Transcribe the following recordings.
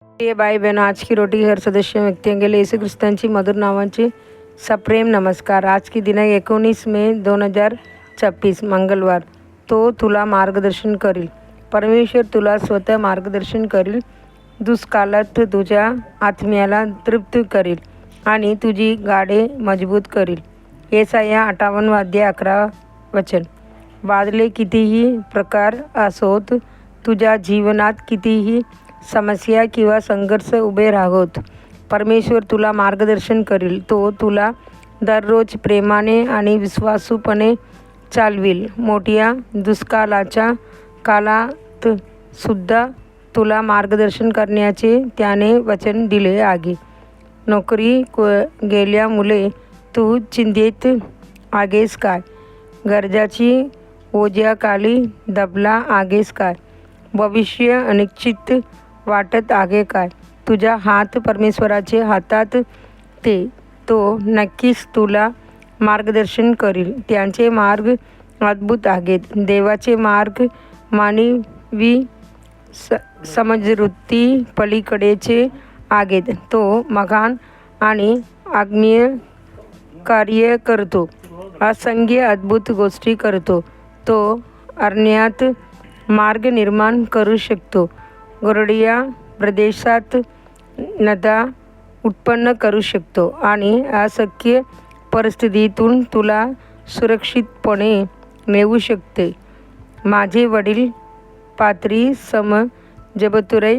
प्रिय भाई बहनों, आज की रोटी हर सदस्य व्यक्ती गेले येशू ख्रिस्तांची मधुर नावांचे सप्रेम नमस्कार। आज की दिनांक 19 मे 2026 मंगळवार। तो तुला मार्गदर्शन करील। परमेश्वर तुला स्वतः मार्गदर्शन करील, दुष्काळात तुझ्या आत्म्याला तृप्त करील आणि तुझी गाडे मजबूत करील। येसाया 58 अध्याय 11 वचन। वादळे कितीही प्रकार असोत, तुझ्या जीवनात कितीही समस्या किंवा संघर्ष उभे राहोत, परमेश्वर तुला मार्गदर्शन करील। तो तुला दररोज प्रेमाने आणि विश्वासूपणे चालविल। मोठ्या दुष्काळाच्या काळात सुद्धा तुला मार्गदर्शन करण्याचे त्याने वचन दिले आहे। नोकरी गेल्यामुळे तू चिंतेत आहेस काय? गरजाची ओझ्याखाली दबला आहेस काय? भविष्य अनिश्चित वाटत आहे काय? तुझा हात परमेश्वराच्या हातात तो नक्कीच तुला मार्गदर्शन करील। त्यांचे मार्ग अद्भुत आहेत। देवाचे मार्ग मानवी समजुती पलीकडेचे आहेत। तो महान आणि आत्मीय कार्य करतो, असंख्य अद्भुत गोष्टी करतो। तो अरण्यात मार्ग निर्माण करू शकतो, गोरड्या प्रदेशात नद्या उत्पन्न करू शकतो आणि अशक्य परिस्थितीतून तुला सुरक्षितपणे नेऊ शकते। माझे वडील पात्री समजबतुरे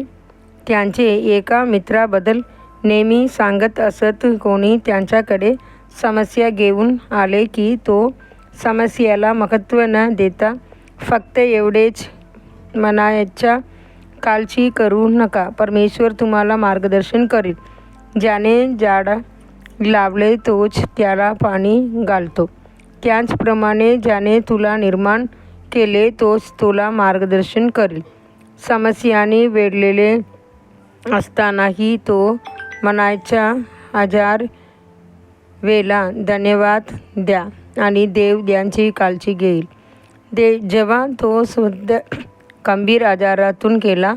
त्यांचे एका मित्राबद्दल नेहमी सांगत असत। कोणी त्यांच्याकडे समस्या घेऊन आले की तो समस्येला महत्त्व न देता फक्त एवढेच म्हणायचा, काळजी करू नका, परमेश्वर तुम्हाला मार्गदर्शन करील। ज्याने झाड लावले तोच त्याला पाणी घालतो, त्याचप्रमाणे ज्याने तुला निर्माण केले तोच तुला मार्गदर्शन करील। समस्याने वेढलेले असतानाही तो म्हणायचा, हजार वेळा धन्यवाद द्या आणि देव त्यांची काळजी घेईल। जेव्हा तो स्वतः गंभीर आजारातून गेला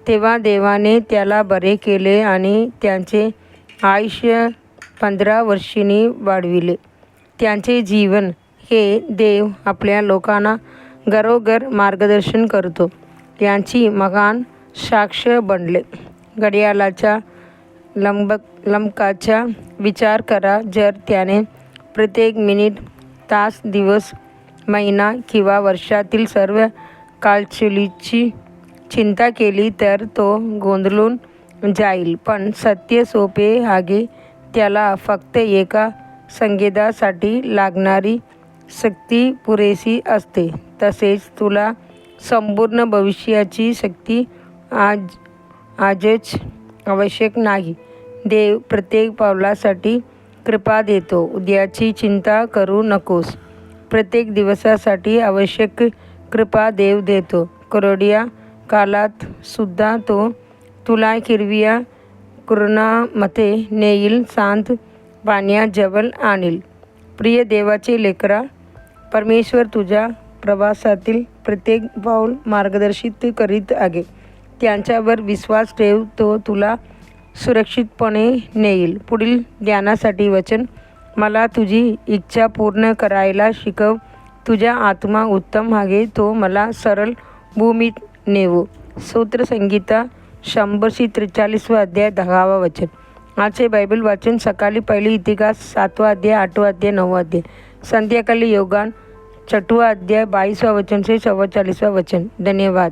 तेव्हा देवाने त्याला बरे केले आणि त्याचे आयुष्य 15 वर्षांनी वाढविले। त्यांचे जीवन हे देव आपल्या लोकांना घरोघर मार्गदर्शन करतो याची महान साक्ष बनले। घड्याळाच्या लंबकाचा विचार करा। जर त्याने प्रत्येक मिनिट, तास, दिवस, महिना किंवा वर्षातील सर्व कालचुलीची चिंता केली तर तो गोंधळून जाईल। पण सत्य सोपे आहे, त्याला फक्त एका संकेतासाठी लागणारी शक्ती पुरेशी असते। तसेच तुला संपूर्ण भविष्याची शक्ती आजच आवश्यक नाही। देव प्रत्येक पावलासाठी कृपा देतो। उद्याची चिंता करू नकोस, प्रत्येक दिवसासाठी आवश्यक कृपा देव देतो। कोरड्या काळात सुद्धा तो तुला हिरव्या कुरणामध्ये नेईल, शांत पाण्याजवळ आणील। प्रिय देवाचे लेकरा, परमेश्वर तुझ्या प्रवासातील प्रत्येक पाऊल मार्गदर्शित करीत आहे। त्यांच्यावर विश्वास ठेव, तो तुला सुरक्षितपणे नेईल। पुढील ध्यानासाठी वचन। मला तुझी इच्छा पूर्ण करायला शिकव, तुझा आत्मा उत्तम आहे, तो मला सरळ भूमीत नेवो। स्तोत्रसंगीता 143 अध्याय 10 वचन। आजचे बायबल वाचन सकाळी पहिली इतिहास 7 अध्याय 8 अध्याय 9 अध्याय, संध्याकाळी योगान 6 अध्याय 22 वचन से 44 वचन। धन्यवाद।